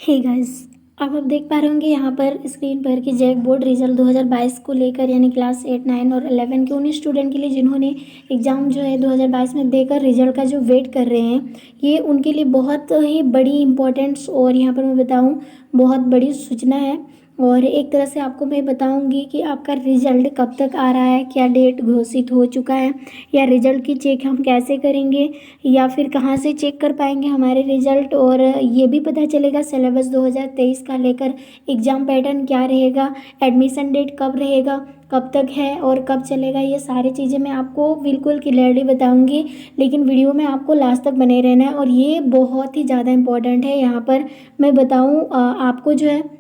Hey guys, अब आप देख पा रहे होंगे यहाँ पर स्क्रीन पर कि जैक बोर्ड रिजल्ट 2022 को लेकर यानी क्लास 8, 9 और 11 के उन स्टूडेंट के लिए जिन्होंने एग्ज़ाम जो है 2022 में देकर रिजल्ट का जो वेट कर रहे हैं, ये उनके लिए बहुत ही बड़ी इंपॉर्टेंट्स और यहाँ पर मैं बताऊँ बहुत बड़ी सूचना है। और एक तरह से आपको मैं बताऊंगी कि आपका रिजल्ट कब तक आ रहा है, क्या डेट घोषित हो चुका है, या रिजल्ट की चेक हम कैसे करेंगे, या फिर कहाँ से चेक कर पाएंगे हमारे रिजल्ट। और ये भी पता चलेगा सिलेबस 2023 का लेकर एग्ज़ाम पैटर्न क्या रहेगा, एडमिशन डेट कब रहेगा, कब तक है और कब चलेगा। ये सारी चीज़ें मैं आपको बिल्कुल क्लियरली बताऊंगी, लेकिन वीडियो में आपको लास्ट तक बने रहना है। और ये बहुत ही ज़्यादा इंपॉर्टेंट है। यहाँ पर मैं बताऊँ आपको जो है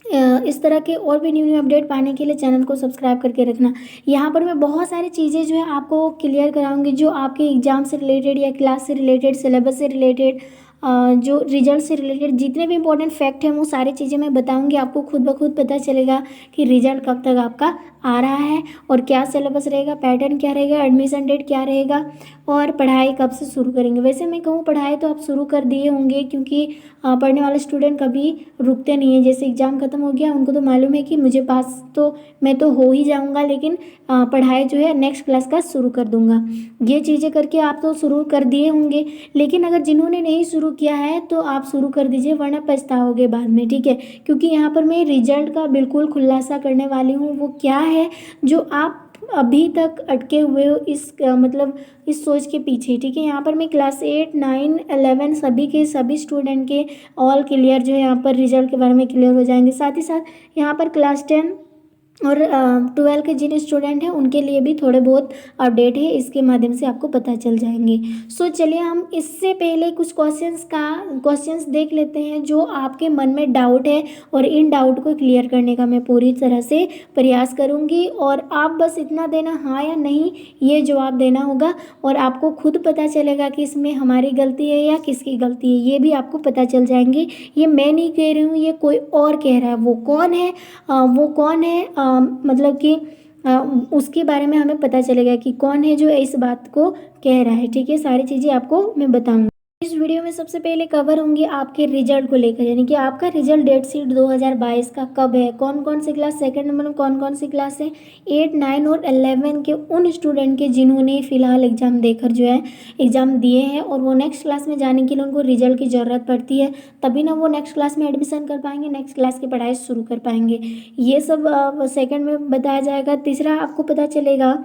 इस तरह के और भी न्यू न्यू अपडेट पाने के लिए चैनल को सब्सक्राइब करके रखना। यहाँ पर मैं बहुत सारी चीज़ें जो है आपको क्लियर कराऊंगी, जो आपके एग्ज़ाम से रिलेटेड या क्लास से रिलेटेड, सिलेबस से रिलेटेड, जो रिजल्ट से रिलेटेड जितने भी इंपॉर्टेंट फैक्ट हैं वो सारी चीज़ें मैं बताऊंगी। आपको खुद ब खुद पता चलेगा कि रिजल्ट कब तक आपका आ रहा है और क्या सिलेबस रहेगा, पैटर्न क्या रहेगा, एडमिशन डेट क्या रहेगा और पढ़ाई कब से शुरू करेंगे। वैसे मैं कहूँ पढ़ाई तो आप शुरू कर दिए होंगे, क्योंकि पढ़ने वाले स्टूडेंट कभी रुकते नहीं हैं। जैसे एग्ज़ाम ख़त्म हो गया, उनको तो मालूम है कि मुझे पास तो मैं तो हो ही जाऊंगा, लेकिन पढ़ाई जो है नेक्स्ट क्लास का शुरू कर दूंगा। ये चीज़ें करके आप तो शुरू कर दिए होंगे, लेकिन अगर जिन्होंने नहीं शुरू किया है तो आप शुरू कर दीजिए, वरना पछताओगे बाद में, ठीक है। क्योंकि यहाँ पर मैं रिजल्ट का बिल्कुल खुलासा करने वाली हूँ, वो क्या है जो आप अभी तक अटके हुए हो इस मतलब इस सोच के पीछे, ठीक है। यहाँ पर मैं क्लास 8, 9, 11 सभी के सभी स्टूडेंट के ऑल क्लियर जो है यहाँ पर रिजल्ट के बारे में क्लियर हो जाएंगे। साथ ही साथ यहाँ पर क्लास 10 और 12 के जिन स्टूडेंट हैं उनके लिए भी थोड़े बहुत अपडेट है, इसके माध्यम से आपको पता चल जाएंगे। सो चलिए हम इससे पहले कुछ क्वेश्चंस देख लेते हैं जो आपके मन में डाउट है, और इन डाउट को क्लियर करने का मैं पूरी तरह से प्रयास करूंगी। और आप बस इतना देना, हाँ या नहीं, ये जवाब देना होगा, और आपको खुद पता चलेगा कि इसमें हमारी गलती है या किसकी गलती है, ये भी आपको पता चल जाएंगी। ये मैं नहीं कह रही हूँ, ये कोई और कह रहा है। वो कौन है मतलब कि उसके बारे में हमें पता चलेगा कि कौन है जो इस बात को कह रहा है, ठीक है। सारी चीज़ें आपको मैं बताऊंगी। इस वीडियो में सबसे पहले कवर होंगे आपके रिजल्ट को लेकर, यानी कि आपका रिजल्ट डेट शीट 2022 का कब है, कौन कौन सी क्लास, सेकंड नंबर में कौन कौन सी क्लास है, 8, 9 और 11 के उन स्टूडेंट के जिन्होंने फिलहाल एग्जाम देकर जो है एग्जाम दिए हैं और वो नेक्स्ट क्लास में जाने के लिए उनको रिजल्ट की ज़रूरत पड़ती है, तभी ना वो नेक्स्ट क्लास में एडमिशन कर पाएंगे, नेक्स्ट क्लास की पढ़ाई शुरू कर पाएंगे। ये सब सेकंड में बताया जाएगा। तीसरा आपको पता चलेगा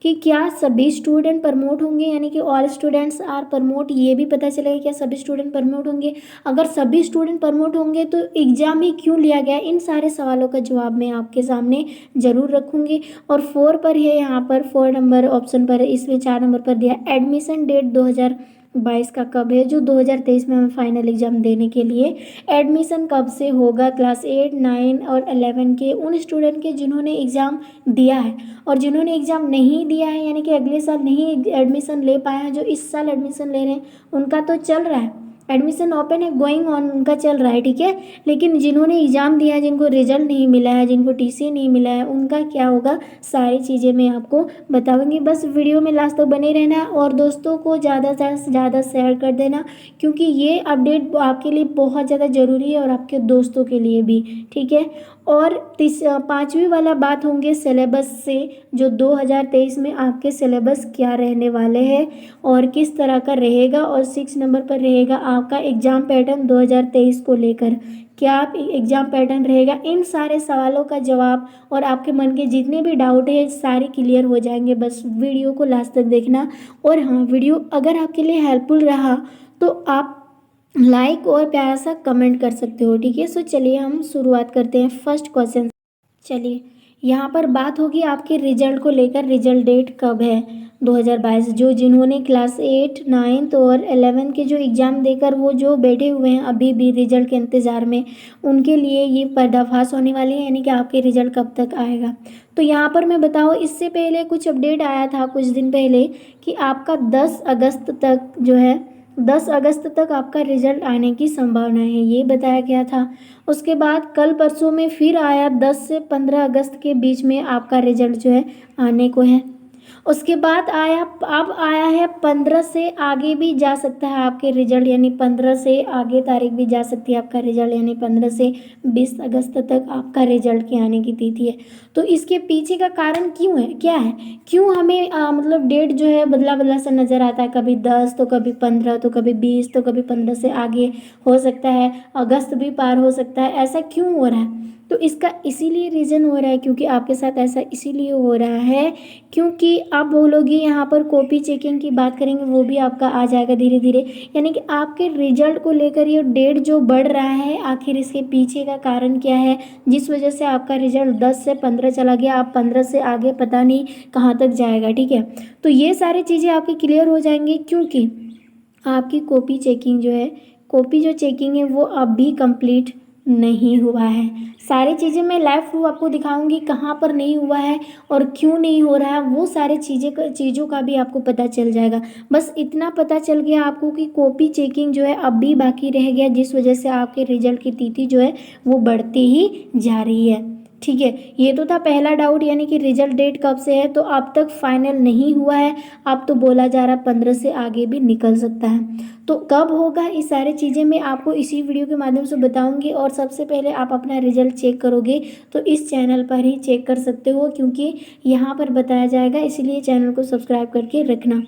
कि क्या सभी स्टूडेंट प्रमोट होंगे, यानी कि ऑल स्टूडेंट्स आर प्रमोट, ये भी पता चलेगा क्या सभी स्टूडेंट प्रमोट होंगे। अगर सभी स्टूडेंट प्रमोट होंगे तो एग्ज़ाम ही क्यों लिया गया, इन सारे सवालों का जवाब मैं आपके सामने ज़रूर रखूँगी। और 4 पर है, यहाँ पर 4 नंबर ऑप्शन पर है, इसमें 4 नंबर पर दिया एडमिशन डेट 2022 का कब है, जो 2023 में हमें फाइनल एग्जाम देने के लिए एडमिशन कब से होगा क्लास 8, 9 और 11 के उन स्टूडेंट के जिन्होंने एग्ज़ाम दिया है। और जिन्होंने एग्ज़ाम नहीं दिया है, यानी कि अगले साल नहीं एडमिशन ले पाए हैं, जो इस साल एडमिशन ले रहे हैं उनका तो चल रहा है, एडमिशन ओपन है, गोइंग ऑन, उनका चल रहा है, ठीक है। लेकिन जिन्होंने एग्ज़ाम दिया है, जिनको रिजल्ट नहीं मिला है, जिनको टीसी नहीं मिला है, उनका क्या होगा, सारी चीज़ें मैं आपको बताऊंगी। बस वीडियो में लास्ट तक बने रहना और दोस्तों को ज़्यादा से ज़्यादा शेयर कर देना, क्योंकि ये अपडेट आपके लिए बहुत ज़्यादा ज़रूरी है और आपके दोस्तों के लिए भी, ठीक है। और 5वीं वाला बात होंगे सिलेबस से, जो 2023 में आपके सिलेबस क्या रहने वाले हैं और किस तरह का रहेगा। और 6 नंबर पर रहेगा आपका एग्ज़ाम पैटर्न 2023 को लेकर, क्या आप एग्ज़ाम पैटर्न रहेगा। इन सारे सवालों का जवाब और आपके मन के जितने भी डाउट है सारे क्लियर हो जाएंगे। बस वीडियो को लास्ट तक देखना। और हाँ, वीडियो अगर आपके लिए हेल्पफुल रहा तो आप लाइक और प्यारा सा कमेंट कर सकते हो, ठीक है। सो चलिए हम शुरुआत करते हैं फर्स्ट क्वेश्चन। चलिए यहाँ पर बात होगी आपके रिजल्ट को लेकर, रिजल्ट डेट कब है 2022, जो जिन्होंने क्लास 8, 9 और 11 के जो एग्ज़ाम देकर वो जो बैठे हुए हैं अभी भी रिजल्ट के इंतज़ार में, उनके लिए ये पर्दाफाश होने वाली है, यानी कि आपके रिजल्ट कब तक आएगा। तो यहाँ पर मैं बताऊँ, इससे पहले कुछ अपडेट आया था कुछ दिन पहले कि आपका 10 अगस्त तक जो है 10 अगस्त तक आपका रिजल्ट आने की संभावना है, ये बताया गया था। उसके बाद कल परसों में फिर आया 10 से 15 अगस्त के बीच में आपका रिजल्ट जो है आने को है। उसके बाद अब आया है 15 से आगे भी जा सकता है आपके रिजल्ट, यानी 15 से आगे तारीख भी जा सकती है आपका रिजल्ट, यानी 15 से 20 अगस्त तक आपका रिजल्ट की आने की तिथि है। तो इसके पीछे का कारण क्यों है, क्या है, क्यों हमें मतलब डेट जो है बदला बदला सा नज़र आता है, कभी 10 तो कभी 15 तो कभी 20 तो कभी 15 से आगे हो सकता है, अगस्त भी पार हो सकता है, ऐसा क्यों हो रहा है? तो इसका इसीलिए रीज़न हो रहा है, क्योंकि आपके साथ ऐसा इसीलिए हो रहा है क्योंकि आप बोलोगे यहाँ पर कॉपी चेकिंग की बात करेंगे, वो भी आपका आ जाएगा धीरे धीरे, यानी कि आपके रिजल्ट को लेकर ये डेट जो बढ़ रहा है, आखिर इसके पीछे का कारण क्या है, जिस वजह से आपका रिजल्ट 10 से 15 चला गया, आप 15 से आगे पता नहीं कहाँ तक जाएगा। ठीक है, तो ये सारी चीज़ें आपकी क्लियर हो जाएंगी, क्योंकि आपकी कॉपी चेकिंग जो है, कॉपी जो चेकिंग है वो अब भी कंप्लीट नहीं हुआ है। सारी चीज़ें मैं लाइव प्रूफ आपको दिखाऊंगी कहाँ पर नहीं हुआ है और क्यों नहीं हो रहा है, वो सारे चीज़ों का भी आपको पता चल जाएगा। बस इतना पता चल गया आपको कि कॉपी चेकिंग जो है अब भी बाकी रह गया, जिस वजह से आपके रिजल्ट की तिथि जो है वो बढ़ती ही जा रही है। ठीक है, ये तो था पहला डाउट, यानी कि रिजल्ट डेट कब से है, तो अब तक फाइनल नहीं हुआ है, अब तो बोला जा रहा है 15 से आगे भी निकल सकता है। तो कब होगा, इस सारी चीज़ें मैं आपको इसी वीडियो के माध्यम से बताऊंगी, और सबसे पहले आप अपना रिजल्ट चेक करोगे तो इस चैनल पर ही चेक कर सकते हो, क्योंकि यहाँ पर बताया जाएगा, इसीलिए चैनल को सब्सक्राइब करके रखना।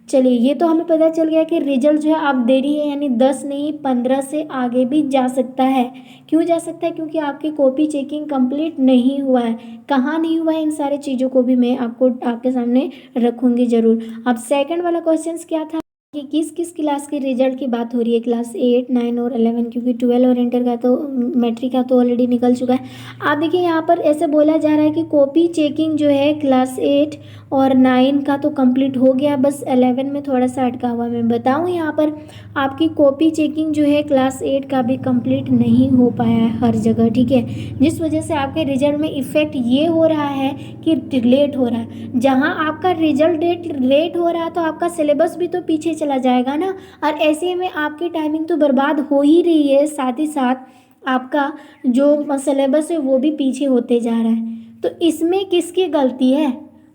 चलिए, ये तो हमें पता चल गया कि रिजल्ट जो है अब देरी है, यानी 10 नहीं 15 से आगे भी जा सकता है। क्यों जा सकता है, क्योंकि आपकी कॉपी चेकिंग कंप्लीट नहीं हुआ है। कहाँ नहीं हुआ है, इन सारी चीज़ों को भी मैं आपको आपके सामने रखूँगी ज़रूर। अब सेकंड वाला क्वेश्चन क्या था कि किस किस क्लास के रिजल्ट की बात हो रही है, क्लास 8, 9 और 11, क्योंकि 12 और इंटर का तो मैट्रिक का तो ऑलरेडी निकल चुका है। आप देखिए यहाँ पर ऐसे बोला जा रहा है कि कॉपी चेकिंग जो है क्लास 8 और 9 का तो कंप्लीट हो गया, बस 11 में थोड़ा सा अटका हुआ। मैं बताऊँ यहाँ पर आपकी कॉपी चेकिंग जो है क्लास 8 का भी कंप्लीट नहीं हो पाया है हर जगह। ठीक है, जिस वजह से आपके रिजल्ट में इफेक्ट ये हो रहा है कि लेट हो रहा है। जहाँ आपका रिजल्ट डेट लेट हो रहा है तो आपका सिलेबस भी तो पीछे चला जाएगा ना, और ऐसे में आपकी टाइमिंग तो बर्बाद हो ही रही है, साथ ही साथ आपका जो सिलेबस है वो भी पीछे होते जा रहा है। तो इसमें किसकी गलती है,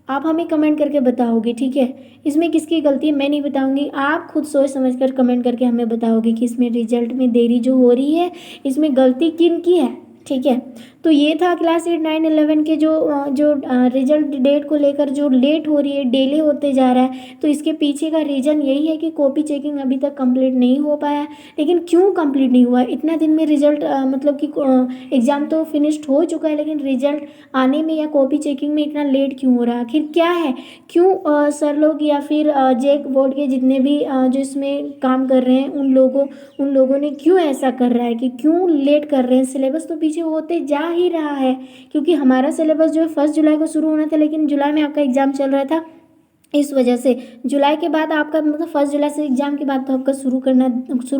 आप हमें कमेंट करके बताओगे। ठीक है, इसमें किसकी गलती है मैं नहीं बताऊंगी, आप खुद सोच समझ कर कमेंट करके हमें बताओगे कि इसमें रिजल्ट में देरी जो हो रही है, इसमें गलती किन की है। ठीक है, तो ये था क्लास 8, 9, 11 के जो रिजल्ट डेट को लेकर जो लेट हो रही है, डिले होते जा रहा है। तो इसके पीछे का रीज़न यही है कि कॉपी चेकिंग अभी तक कंप्लीट नहीं हो पाया। लेकिन क्यों कंप्लीट नहीं हुआ, इतना दिन में रिजल्ट मतलब कि एग्ज़ाम तो फिनिश्ड हो चुका है, लेकिन रिजल्ट आने में या कॉपी चेकिंग में इतना लेट क्यों हो रहा है, आखिर क्या है, क्यों सर लोग या फिर जेक बोर्ड के जितने भी जो इसमें काम कर रहे हैं उन लोगों ने क्यों ऐसा कर रहा है कि क्यों लेट कर रहे हैं। सिलेबस तो पीछे होते जा ही रहा है, क्योंकि हमारा सिलेबस जो है 1 जुलाई को शुरू होना था, लेकिन जुलाई में आपका एग्ज़ाम चल रहा था, इस वजह से जुलाई के बाद आपका मतलब 1 जुलाई से एग्ज़ाम के बाद तो आपका शुरू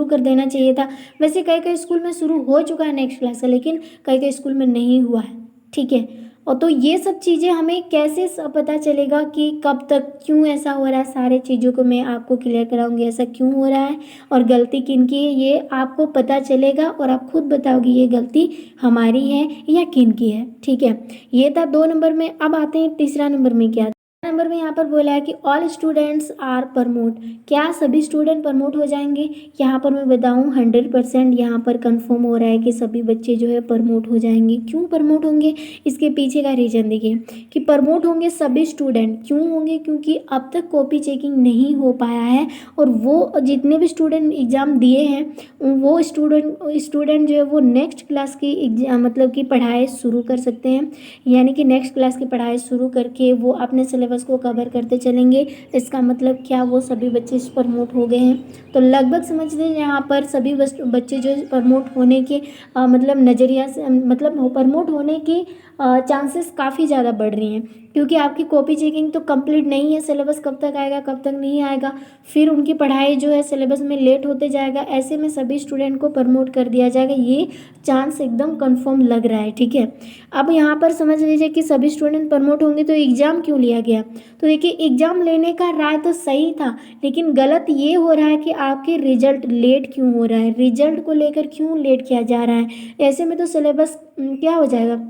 कर देना चाहिए था। वैसे कई कई स्कूल में शुरू हो चुका है नेक्स्ट क्लास का, लेकिन कई कई स्कूल में नहीं हुआ है। ठीक है, और तो ये सब चीज़ें हमें कैसे पता चलेगा कि कब तक क्यों ऐसा हो रहा है, सारे चीज़ों को मैं आपको क्लियर कराऊंगी, ऐसा क्यों हो रहा है और गलती किन की है ये आपको पता चलेगा, और आप खुद बताओगे ये गलती हमारी है या किन की है। ठीक है, ये था 2 नंबर में। अब आते हैं तीसरा नंबर में। क्या नंबर में यहाँ पर बोला है कि ऑल स्टूडेंट्स आर प्रमोट, क्या सभी स्टूडेंट प्रमोट हो जाएंगे। यहाँ पर मैं बताऊँ 100% यहाँ पर कंफर्म हो रहा है कि सभी बच्चे जो है प्रमोट हो जाएंगे। क्यों प्रमोट होंगे, इसके पीछे का रीज़न देखिए कि प्रमोट होंगे सभी स्टूडेंट, क्यों होंगे, क्योंकि अब तक कॉपी चेकिंग नहीं हो पाया है, और वो जितने भी स्टूडेंट एग्ज़ाम दिए हैं वो स्टूडेंट जो है वो नेक्स्ट क्लास की एग्जाम मतलब कि पढ़ाई शुरू कर सकते हैं, यानी कि नेक्स्ट क्लास की पढ़ाई शुरू करके वो अपने सिलेबस को कवर करते चलेंगे। इसका मतलब क्या, वो सभी बच्चे प्रमोट हो गए हैं। तो लगभग समझ लीजिए यहाँ पर सभी बच्चे जो प्रमोट होने के मतलब नज़रिया से मतलब प्रमोट होने की चांसेस काफ़ी ज़्यादा बढ़ रही हैं, क्योंकि आपकी कॉपी चेकिंग तो कंप्लीट नहीं है। सिलेबस कब तक आएगा कब तक नहीं आएगा, फिर उनकी पढ़ाई जो है सिलेबस में लेट होते जाएगा, ऐसे में सभी स्टूडेंट को प्रमोट कर दिया जाएगा, ये चांस एकदम कंफर्म लग रहा है। ठीक है, अब यहाँ पर समझ लीजिए कि सभी स्टूडेंट प्रमोट होंगे तो एग्ज़ाम क्यों लिया गया। तो देखिए, एग्ज़ाम लेने का राय तो सही था, लेकिन गलत ये हो रहा है कि आपके रिजल्ट लेट क्यों हो रहा है, रिजल्ट को लेकर क्यों लेट किया जा रहा है। ऐसे में तो सिलेबस क्या हो जाएगा,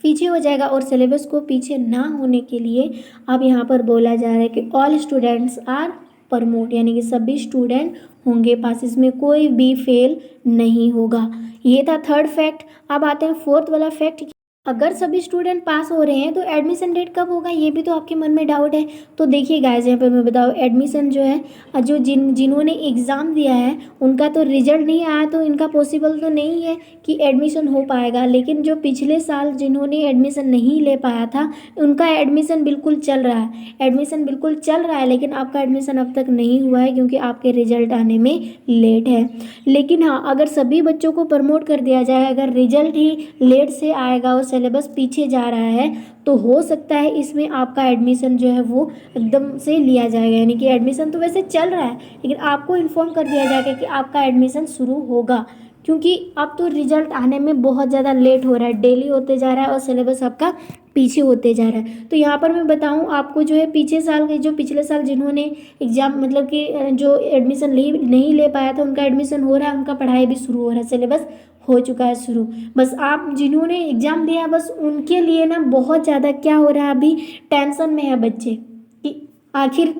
पीछे हो जाएगा। और सिलेबस को पीछे ना होने के लिए अब यहाँ पर बोला जा रहा है कि ऑल स्टूडेंट्स आर प्रमोट, यानी कि सभी स्टूडेंट होंगे पास, इसमें कोई भी फेल नहीं होगा। ये था थर्ड फैक्ट। अब आते हैं फोर्थ वाला फैक्ट। अगर सभी स्टूडेंट पास हो रहे हैं तो एडमिशन डेट कब होगा, ये भी तो आपके मन में डाउट है। तो देखिए गाइस, यहाँ पर मैं बताऊँ, एडमिशन जो है जो जिन्होंने एग्ज़ाम दिया है उनका तो रिजल्ट नहीं आया, तो इनका पॉसिबल तो नहीं है कि एडमिशन हो पाएगा। लेकिन जो पिछले साल जिन्होंने एडमिशन नहीं ले पाया था उनका एडमिशन बिल्कुल चल रहा है, एडमिशन बिल्कुल चल रहा है। लेकिन आपका एडमिशन अब तक नहीं हुआ है क्योंकि आपके रिजल्ट आने में लेट है। लेकिन हाँ, अगर सभी बच्चों को प्रमोट कर दिया जाए, अगर रिजल्ट ही लेट से आएगा और सिलेबस पीछे जा रहा है, तो हो सकता है इसमें आपका एडमिशन जो है वो एकदम से लिया जाएगा। यानी कि एडमिशन तो वैसे चल रहा है लेकिन आपको इन्फॉर्म कर दिया जाएगा कि आपका एडमिशन शुरू होगा, क्योंकि अब तो रिजल्ट आने में बहुत ज़्यादा लेट हो रहा है, डेली होते जा रहा है और सिलेबस आपका पीछे होते जा रहा है। तो यहाँ पर मैं बताऊँ आपको, जो है पीछे साल के, जो पिछले साल जिन्होंने एग्ज़ाम मतलब कि जो एडमिशन नहीं ले पाया था उनका एडमिशन हो रहा है, उनका पढ़ाई भी शुरू हो रहा है, सिलेबस हो चुका है शुरू। बस आप जिन्होंने एग्ज़ाम दिया बस उनके लिए ना बहुत ज़्यादा क्या हो रहा है, अभी टेंशन में है बच्चे कि आखिर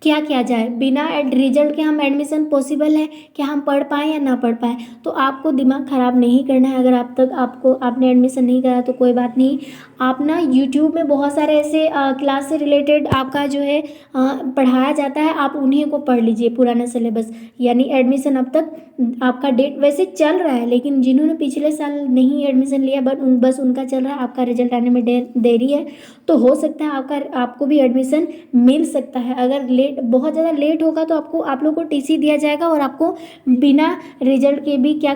क्या किया जाए, बिना रिजल्ट के हम एडमिशन पॉसिबल है कि हम पढ़ पाएँ या ना पढ़ पाएँ। तो आपको दिमाग ख़राब नहीं करना है। अगर आप तक आपने एडमिशन नहीं करा तो कोई बात नहीं, आप ना यूट्यूब में बहुत सारे ऐसे क्लास से रिलेटेड आपका जो है पढ़ाया जाता है, आप उन्हीं को पढ़ लीजिए, पुराना सिलेबस। यानी एडमिशन अब तक आपका डेट वैसे चल रहा है, लेकिन जिन्होंने पिछले साल नहीं एडमिशन लिया बस उनका चल रहा है, आपका रिजल्ट आने में देरी है, तो हो सकता है आपको भी एडमिशन मिल सकता है। अगर बहुत ज़्यादा लेट होगा तो आप लोग को टीसी दिया जाएगा और आपको बिना रिजल्ट के भी क्या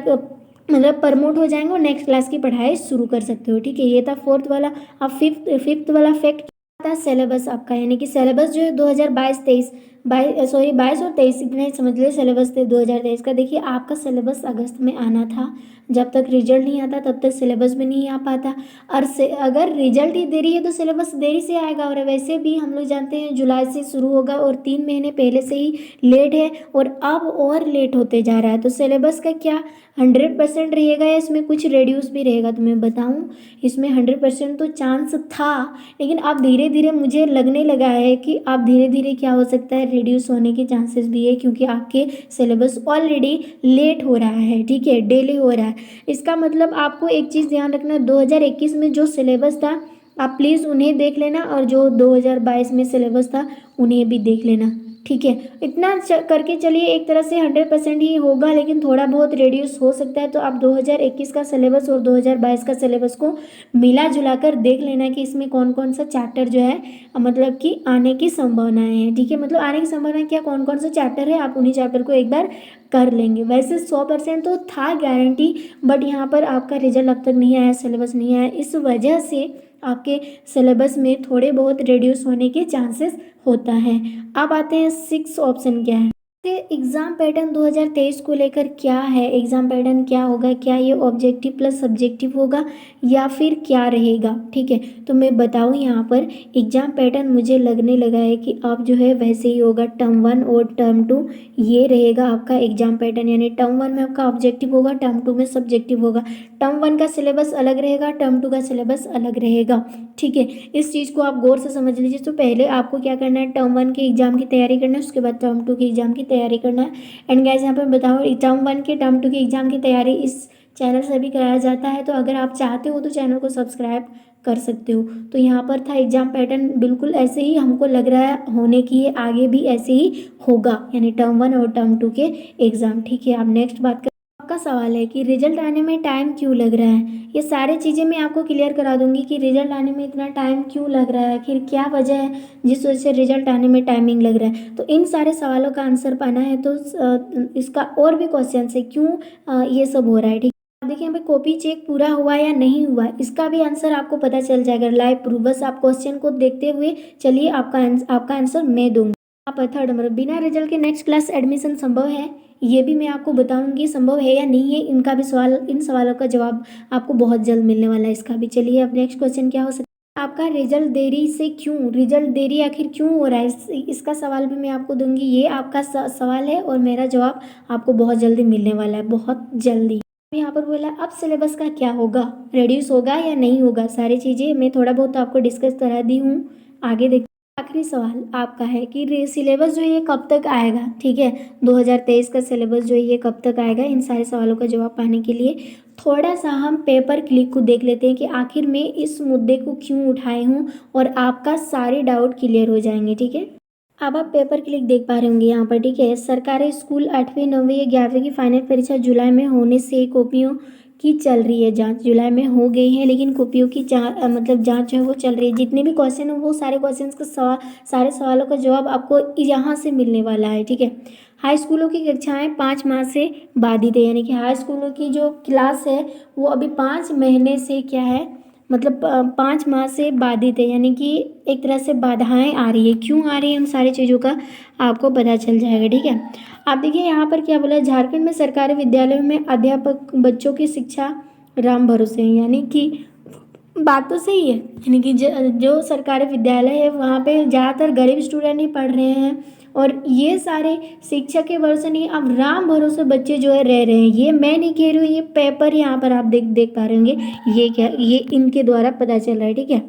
मतलब प्रमोट हो जाएंगे और नेक्स्ट क्लास की पढ़ाई शुरू कर सकते हो। ठीक है, ये था फोर्थ वाला। अब फिफ्थ वाला फैक्ट क्या था, सिलेबस आपका, यानी कि सिलेबस जो है 2022-23 22 और 23 इतना ही समझ लीजिए सिलेबस थे 2023 का। देखिए आपका सिलेबस अगस्त में आना था, जब तक रिजल्ट नहीं आता तब तक सिलेबस भी नहीं आ पाता। और अगर रिजल्ट ही देरी है तो सिलेबस देरी से आएगा, और वैसे भी हम लोग जानते हैं जुलाई से शुरू होगा और 3 महीने पहले से ही लेट है और अब और लेट होते जा रहा है। तो सिलेबस का क्या 100% रहेगा या इसमें कुछ रेड्यूस भी रहेगा? तो मैं बताऊँ, इसमें 100% तो चांस था, लेकिन अब धीरे धीरे मुझे लगने लगा है कि अब धीरे धीरे क्या हो सकता है, रिड्यूस होने के चांसेस भी है, क्योंकि आपके सिलेबस ऑलरेडी लेट हो रहा है। ठीक है, डिले हो रहा है। इसका मतलब आपको एक चीज़ ध्यान रखना, 2021 में जो सिलेबस था आप प्लीज़ उन्हें देख लेना, और जो 2022 में सिलेबस था उन्हें भी देख लेना। ठीक है, इतना करके चलिए, एक तरह से 100% ही होगा, लेकिन थोड़ा बहुत रेड्यूस हो सकता है। तो आप 2021 का सिलेबस और 2022 का सिलेबस को मिला जुला कर देख लेना कि इसमें कौन कौन सा चैप्टर जो है मतलब कि आने की संभावनाएं हैं। ठीक है, मतलब आने की संभावना क्या, कौन कौन सा चैप्टर है, आप उन्हीं चैप्टर को एक बार कर लेंगे। वैसे 100% तो था गारंटी, बट यहाँ पर आपका रिजल्ट अब तक नहीं आया, सिलेबस नहीं आया, इस वजह से आपके सिलेबस में थोड़े बहुत रिड्यूस होने के चांसेस होता है। अब आते हैं 6 ऑप्शन क्या है। एग्ज़ाम पैटर्न 2023 को लेकर क्या है, एग्ज़ाम पैटर्न क्या होगा, क्या ये ऑब्जेक्टिव प्लस सब्जेक्टिव होगा या फिर क्या रहेगा? ठीक है, तो मैं बताऊँ यहाँ पर एग्ज़ाम पैटर्न मुझे लगने लगा है कि अब जो है वैसे ही होगा, टर्म 1 और टर्म 2 ये रहेगा आपका एग्ज़ाम पैटर्न। यानी टर्म 1 में आपका ऑब्जेक्टिव होगा, टर्म 2 में सब्जेक्टिव होगा। टर्म 1 का सिलेबस अलग रहेगा, टर्म 2 का सिलेबस अलग रहेगा। ठीक है, इस चीज़ को आप गौर से समझ लीजिए। तो पहले आपको क्या करना है, टर्म 1 के एग्ज़ाम की तैयारी करना है, उसके बाद टर्म 2 की एग्ज़ाम की तैयारी करना है। एंड गाइस, यहाँ पर बताओ, टर्म 1 के टर्म 2 की एग्ज़ाम की तैयारी इस चैनल से भी कराया जाता है, तो अगर आप चाहते हो तो चैनल को सब्सक्राइब कर सकते हो। तो यहाँ पर था एग्ज़ाम पैटर्न बिल्कुल ऐसे ही हमको लग रहा है होने की है, आगे भी ऐसे ही होगा, यानी टर्म 1 और टर्म 2 के एग्ज़ाम। ठीक है, आप नेक्स्ट बात कर, आपका सवाल है कि रिजल्ट आने में टाइम क्यों लग रहा है। ये सारी चीज़ें मैं आपको क्लियर करा दूंगी कि रिजल्ट आने में इतना टाइम क्यों लग रहा है, आखिर क्या वजह है जिस वजह से रिजल्ट आने में टाइमिंग लग रहा है। तो इन सारे सवालों का आंसर पाना है तो इसका और भी क्वेश्चन है क्यों ये सब हो रहा है। ठीक है, देखिए यहाँ पे कॉपी चेक पूरा हुआ या नहीं हुआ, इसका भी आंसर आपको पता चल जाएगा लाइव प्रूफ। बस आप क्वेश्चन को देखते हुए चलिए, आपका आंसर मैं दूंगी। आप थर्ड नंबर, बिना रिजल्ट के नेक्स्ट क्लास एडमिशन संभव है, ये भी मैं आपको बताऊंगी संभव है या नहीं है। इनका भी इन सवालों का जवाब आपको बहुत जल्द मिलने वाला है, इसका भी। चलिए, अब नेक्स्ट क्वेश्चन क्या हो सकता है, आपका रिजल्ट देरी से क्यों, रिजल्ट देरी आखिर क्यों हो रहा है, इसका सवाल भी मैं आपको दूंगी। ये आपका सवाल है और मेरा जवाब आपको बहुत जल्दी मिलने वाला है, बहुत जल्दी। यहाँ पर बोला अब सिलेबस का क्या होगा, रिड्यूस होगा या नहीं होगा, सारी चीज़ें मैं थोड़ा बहुत आपको डिस्कस करा दी हूँ। आगे देखिए, आखिरी सवाल आपका है कि सिलेबस जो है ये कब तक आएगा। ठीक है, 2023 का सिलेबस जो है ये कब तक आएगा। इन सारे सवालों का जवाब पाने के लिए थोड़ा सा हम पेपर क्लिक को देख लेते हैं कि आखिर मैं इस मुद्दे को क्यों उठाई हूँ, और आपका सारे डाउट क्लियर हो जाएंगे। ठीक है, अब आप पेपर क्लिक देख पा रहे होंगे यहाँ पर। ठीक है, सरकारी स्कूल 8वीं 9वीं या 11वीं की फाइनल परीक्षा जुलाई में होने से कॉपियों की चल रही है जांच। जुलाई में हो गई है, लेकिन कॉपियों की मतलब जांच है वो चल रही है। जितने भी क्वेश्चन हैं वो सारे क्वेश्चंस का सारे सवालों का जवाब आपको यहाँ से मिलने वाला है। ठीक है, हाई स्कूलों की कक्षाएं 5 माह से बाधित है, यानी कि हाई स्कूलों की जो क्लास है वो अभी 5 महीने से क्या है, मतलब 5 माह से बाधित है, यानी कि एक तरह से बाधाएं आ रही है। क्यों आ रही है, उन सारी चीज़ों का आपको पता चल जाएगा। ठीक है, आप देखिए यहाँ पर क्या बोला है, झारखंड में सरकारी विद्यालयों में अध्यापक बच्चों की शिक्षा राम भरोसे है, यानी कि बात तो सही है। यानी कि जो सरकारी विद्यालय है वहाँ पे ज़्यादातर गरीब स्टूडेंट ही पढ़ रहे हैं, और ये सारे शिक्षा के भरोसे नहीं, अब राम भरोसे बच्चे जो है रह रहे हैं। ये मैं नहीं कह रही हूँ, ये पेपर यहाँ पर आप देख पा रहे होंगे, ये क्या, ये इनके द्वारा पता चल रहा है। ठीक है,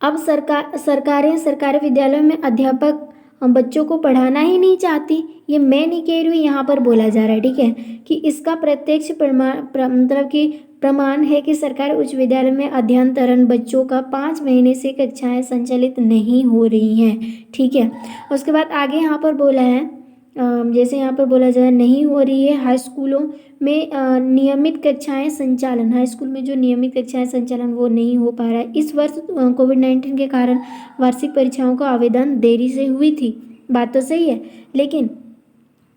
अब सरकारी विद्यालयों में अध्यापक बच्चों को पढ़ाना ही नहीं चाहती, ये मैं नहीं कह रही हूँ, यहाँ पर बोला जा रहा है। ठीक है, कि इसका प्रत्यक्ष मतलब कि प्रमाण है कि सरकारी उच्च विद्यालय में अध्ययनरत बच्चों का 5 महीने से कक्षाएं संचालित नहीं हो रही हैं। ठीक है, उसके बाद आगे यहाँ पर बोला है, जैसे यहाँ पर बोला जाए नहीं हो रही है हाई स्कूलों में नियमित कक्षाएं संचालन, हाई स्कूल में जो नियमित कक्षाएं संचालन वो नहीं हो पा रहा है। इस वर्ष कोविड-19 के कारण वार्षिक परीक्षाओं का आवेदन देरी से हुई थी, बात तो सही है, लेकिन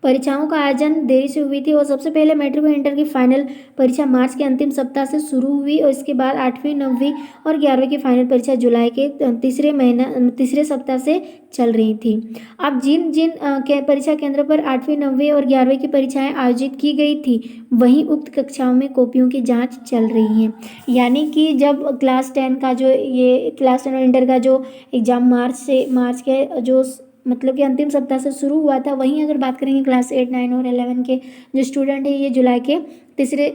परीक्षाओं का आयोजन देरी से हुई थी, और सबसे पहले मैट्रिक और इंटर की फाइनल परीक्षा मार्च के अंतिम सप्ताह से शुरू हुई, और इसके बाद 8वीं 9वीं और 11वीं की फाइनल परीक्षा जुलाई के तीसरे सप्ताह से चल रही थी। अब जिन जिन परीक्षा केंद्रों पर 8वीं 9वीं और 11वीं की परीक्षाएं आयोजित की गई थी वहीं उक्त कक्षाओं में कॉपियों की जाँच चल रही है। यानी कि जब क्लास 10 का जो ये क्लास 10 और इंटर का जो एग्ज़ाम मार्च के जो मतलब कि अंतिम सप्ताह से शुरू हुआ था, वहीं अगर बात करेंगे क्लास 8 9 और 11 के जो स्टूडेंट है, ये जुलाई के तीसरे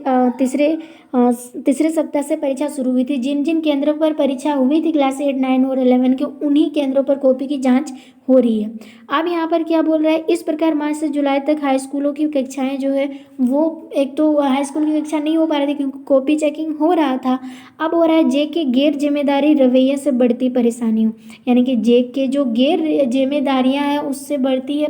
सप्ताह से परीक्षा शुरू हुई थी। जिन जिन केंद्रों पर परीक्षा हुई थी क्लास 8 9 और 11 के, उन्हीं केंद्रों पर कॉपी की जांच हो रही है। अब यहाँ पर क्या बोल रहा है, इस प्रकार मार्च से जुलाई तक हाई स्कूलों की कक्षाएं जो है वो, एक तो हाई स्कूल की कक्षा नहीं हो पा रही थी क्योंकि कॉपी चेकिंग हो रहा था। अब हो रहा है जे के गैर जिम्मेदारी रवैये से बढ़ती परेशानियों, यानी कि जे के जो गैर जिम्मेदारियां हैं उससे बढ़ती है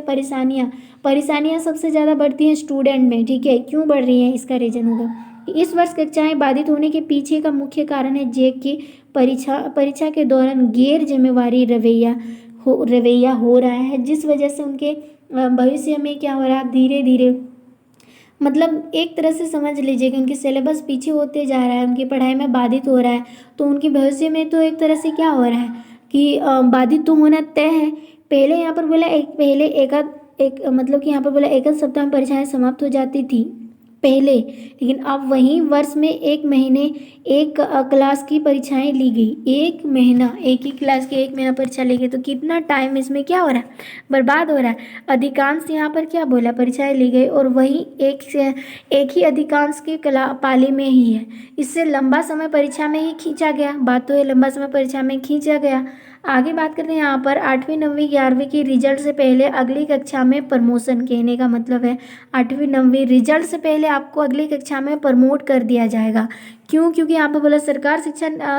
परेशानियां सबसे ज़्यादा बढ़ती हैं स्टूडेंट में। ठीक है, क्यों बढ़ रही हैं, इसका रीजन होगा इस वर्ष कक्षाएं बाधित होने के पीछे का मुख्य कारण है जे की परीक्षा के दौरान गैर जिम्मेवारी रवैया हो रहा है, जिस वजह से उनके भविष्य में क्या हो रहा है, धीरे धीरे मतलब एक तरह से समझ लीजिए कि उनकी सिलेबस पीछे होते जा रहा है, उनकी पढ़ाई में बाधित हो रहा है, तो उनके भविष्य में तो एक तरह से क्या हो रहा है कि बाधित तो होना तय है। पहले यहाँ पर बोला एक मतलब कि यहाँ पर बोला एक सप्ताह में परीक्षाएं समाप्त हो जाती थी पहले, लेकिन अब वहीं वर्ष में 1 महीने एक क्लास की परीक्षाएं ली गई। 1 महीना एक ही क्लास की 1 महीना परीक्षा ली गई, तो कितना टाइम इसमें क्या हो रहा है, बर्बाद हो रहा है। अधिकांश यहाँ पर क्या बोला, परीक्षाएं ली गई और वहीं एक ही अधिकांश की पाली में ही है। इससे लंबा समय परीक्षा में ही खींचा गया, बात तो है, लंबा समय परीक्षा में खींचा गया। आगे बात करते हैं यहाँ पर 8वीं 9वीं 11वीं की रिजल्ट से पहले अगली कक्षा में प्रमोशन, कहने का मतलब है 8वीं 9वीं रिजल्ट से पहले आपको अगली कक्षा में प्रमोट कर दिया जाएगा। क्यों, क्योंकि यहाँ पर बोला सरकार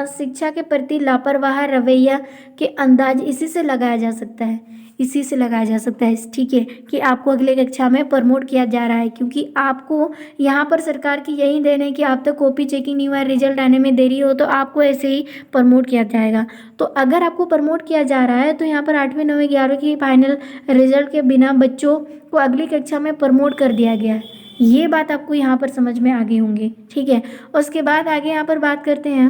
शिक्षा के प्रति लापरवाह रवैया के अंदाज इसी से लगाया जा सकता है, ठीक है, कि आपको अगले कक्षा में प्रमोट किया जा रहा है, क्योंकि आपको यहाँ पर सरकार की यही देन है कि आप तक कॉपी चेकिंग नहीं हुआ, रिजल्ट आने में देरी हो तो आपको ऐसे ही प्रमोट किया जाएगा। तो अगर आपको प्रमोट किया जा रहा है तो यहाँ पर 8वीं 9वीं 11वीं की फाइनल रिजल्ट के बिना बच्चों को अगली कक्षा में प्रमोट कर दिया गया है। ये बात आपको यहाँ पर समझ में आ गई होंगी। ठीक है, उसके बाद आगे यहाँ पर बात करते हैं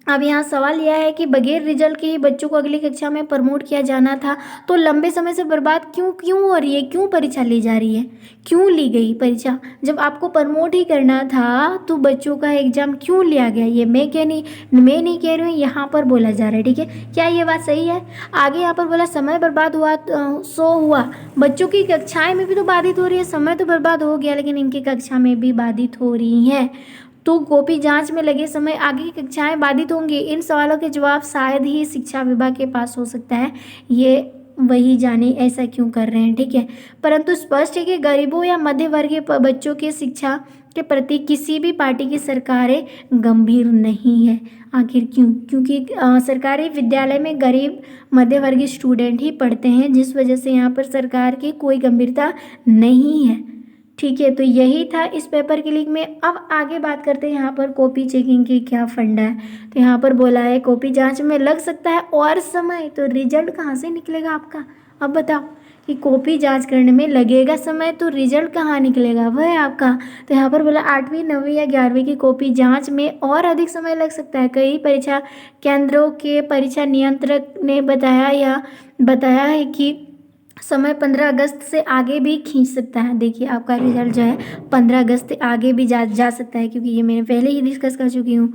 अब यहाँ सवाल यह है कि बगैर रिजल्ट के ही बच्चों को अगली कक्षा में प्रमोट किया जाना था, तो लंबे समय से बर्बाद क्यों हो रही है, क्यों परीक्षा ली जा रही है, क्यों ली गई परीक्षा? जब आपको प्रमोट ही करना था तो बच्चों का एग्जाम क्यों लिया गया? ये मैं नहीं कह रही हूँ, यहाँ पर बोला जा रहा है, ठीक है। क्या ये बात सही है? आगे यहाँ पर बोला समय बर्बाद हुआ सो हुआ। बच्चों की कक्षाएं में भी तो बाधित हो रही है, समय तो बर्बाद हो गया लेकिन इनकी कक्षा में भी बाधित हो रही हैं, तो कॉपी जांच में लगे समय आगे की कक्षाएं बाधित होंगी। इन सवालों के जवाब शायद ही शिक्षा विभाग के पास हो सकता है, ये वही जाने ऐसा क्यों कर रहे हैं, ठीक है। परंतु स्पष्ट है कि गरीबों या मध्य वर्गीय बच्चों की शिक्षा के प्रति किसी भी पार्टी की सरकारें गंभीर नहीं है। आखिर क्यों? क्योंकि सरकारी विद्यालय में गरीब मध्य वर्गीय स्टूडेंट ही पढ़ते हैं, जिस वजह से यहाँ पर सरकार की कोई गंभीरता नहीं है, ठीक है। तो यही था इस पेपर के लीक में। अब आगे बात करते हैं यहाँ पर कॉपी चेकिंग की क्या फंडा है। तो यहाँ पर बोला है कॉपी जांच में लग सकता है और समय, तो रिजल्ट कहाँ से निकलेगा आपका? अब बताओ कि कॉपी जांच करने में लगेगा समय तो रिजल्ट कहाँ निकलेगा? वह है आपका। तो यहाँ पर बोला 8वीं 9वीं या 11वीं की कॉपी जांच में और अधिक समय लग सकता है। कई परीक्षा केंद्रों के परीक्षा नियंत्रक ने बताया है कि समय 15 अगस्त से आगे भी खींच सकता है। देखिए आपका रिजल्ट जो है 15 अगस्त से आगे भी जा सकता है, क्योंकि ये मैंने पहले ही डिस्कस कर चुकी हूँ।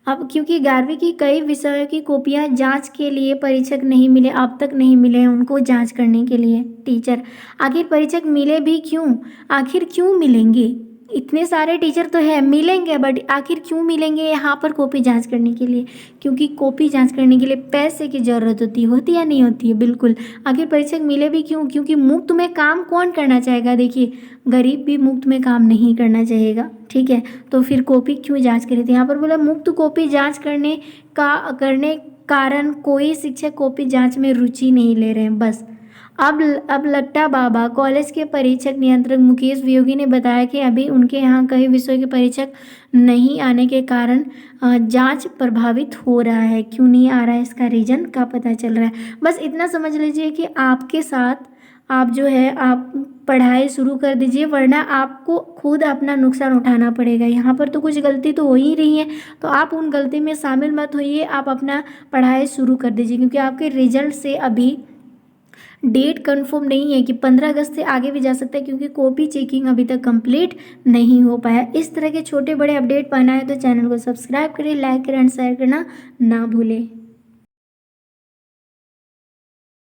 अब क्योंकि 11वीं की कई विषयों की कॉपियाँ जांच के लिए परीक्षक नहीं मिले, अब तक नहीं मिले हैं उनको जांच करने के लिए टीचर। आखिर परीक्षक मिले भी क्यों? आखिर क्यों मिलेंगे? इतने सारे टीचर तो है, मिलेंगे, बट आखिर क्यों मिलेंगे यहाँ पर कॉपी जांच करने के लिए? क्योंकि कॉपी जांच करने के लिए पैसे की ज़रूरत होती है या नहीं होती है? बिल्कुल। आखिर परीक्षक मिले भी क्यों? क्योंकि मुफ्त में काम कौन करना चाहेगा? देखिए गरीब भी मुफ्त में काम नहीं करना चाहेगा, ठीक है। तो फिर कॉपी क्यों जांच करी थी? यहाँ पर बोला मुफ्त कॉपी जांच करने कारण कोई शिक्षक कॉपी जांच में रुचि नहीं ले रहे हैं, बस। अब लट्टा बाबा कॉलेज के परीक्षक नियंत्रक मुकेश वियोगी ने बताया कि अभी उनके यहाँ कई विषयों के परीक्षक नहीं आने के कारण जांच प्रभावित हो रहा है। क्यों नहीं आ रहा है इसका रीजन का पता चल रहा है। बस इतना समझ लीजिए कि आपके साथ आप जो है आप पढ़ाई शुरू कर दीजिए, वरना आपको खुद अपना नुकसान उठाना पड़ेगा। यहाँ पर तो कुछ गलती तो हो ही रही है, तो आप उन गलती में शामिल मत होइए, आप अपना पढ़ाई शुरू कर दीजिए, क्योंकि आपके रिजल्ट से अभी डेट कंफर्म नहीं है कि 15 अगस्त से आगे भी जा सकता है, क्योंकि कॉपी चेकिंग अभी तक कंप्लीट नहीं हो पाया। इस तरह के छोटे बड़े अपडेट पाना है तो चैनल को सब्सक्राइब करें, लाइक करें एंड शेयर करना ना भूलें।